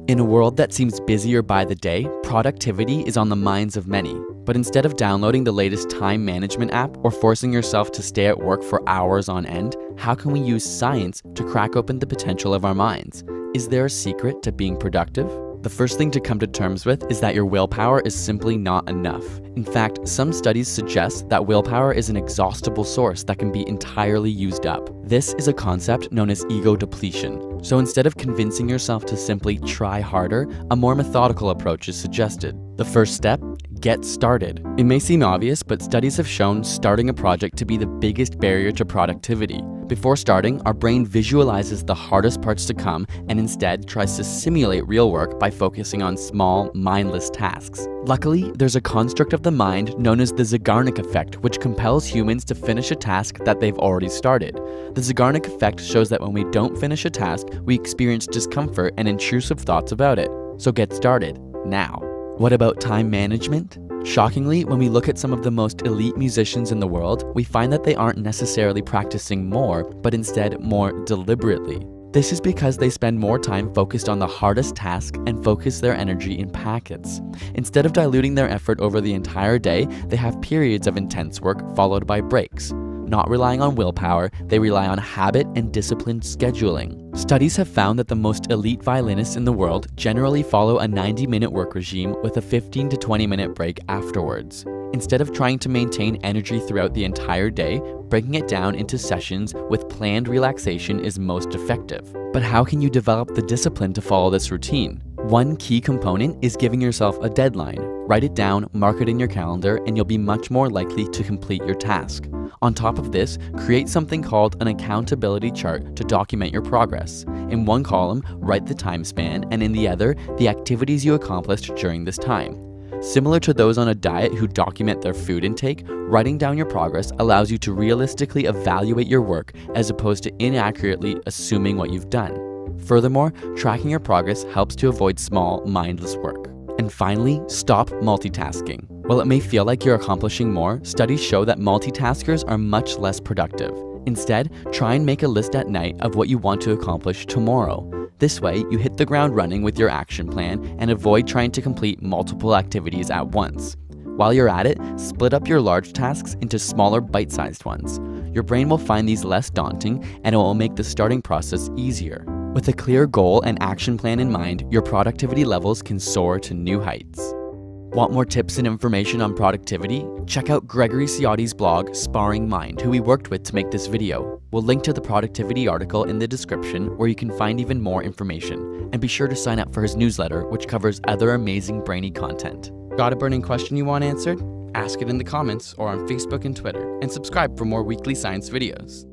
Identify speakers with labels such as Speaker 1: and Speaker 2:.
Speaker 1: In a world that seems busier by the day, productivity is on the minds of many. But instead of downloading the latest time management app or forcing yourself to stay at work for hours on end, how can we use science to crack open the potential of our minds? Is there a secret to being productive? The first thing to come to terms with is that your willpower is simply not enough. In fact, some studies suggest that willpower is an exhaustible source that can be entirely used up. This is a concept known as ego depletion. So instead of convincing yourself to simply try harder, a more methodical approach is suggested. The first step: get started. It may seem obvious, but studies have shown starting a project to be the biggest barrier to productivity. Before starting, our brain visualizes the hardest parts to come and instead tries to simulate real work by focusing on small, mindless tasks. Luckily, there's a construct of the mind known as the Zeigarnik effect, which compels humans to finish a task that they've already started. The Zeigarnik effect shows that when we don't finish a task, we experience discomfort and intrusive thoughts about it. So get started now. What about time management? Shockingly, when we look at some of the most elite musicians in the world, we find that they aren't necessarily practicing more, but instead more deliberately. This is because they spend more time focused on the hardest task and focus their energy in packets. Instead of diluting their effort over the entire day, they have periods of intense work followed by breaks. Not relying on willpower, they rely on habit and disciplined scheduling. Studies have found that the most elite violinists in the world generally follow a 90-minute work regime with a 15 to 20-minute break afterwards. Instead of trying to maintain energy throughout the entire day, breaking it down into sessions with planned relaxation is most effective. But how can you develop the discipline to follow this routine? One key component is giving yourself a deadline. Write it down, mark it in your calendar, and you'll be much more likely to complete your task. On top of this, create something called an accountability chart to document your progress. In one column, write the time span, and in the other, the activities you accomplished during this time. Similar to those on a diet who document their food intake, writing down your progress allows you to realistically evaluate your work as opposed to inaccurately assuming what you've done. Furthermore, tracking your progress helps to avoid small, mindless work. And finally, stop multitasking. While it may feel like you're accomplishing more, studies show that multitaskers are much less productive. Instead, try and make a list at night of what you want to accomplish tomorrow. This way, you hit the ground running with your action plan and avoid trying to complete multiple activities at once. While you're at it, split up your large tasks into smaller bite-sized ones. Your brain will find these less daunting, and it will make the starting process easier. With a clear goal and action plan in mind, your productivity levels can soar to new heights. Want more tips and information on productivity? Check out Gregory Ciotti's blog, Sparring Mind, who we worked with to make this video. We'll link to the productivity article in the description where you can find even more information. And be sure to sign up for his newsletter, which covers other amazing brainy content. Got a burning question you want answered? Ask it in the comments or on Facebook and Twitter, and subscribe for more weekly science videos.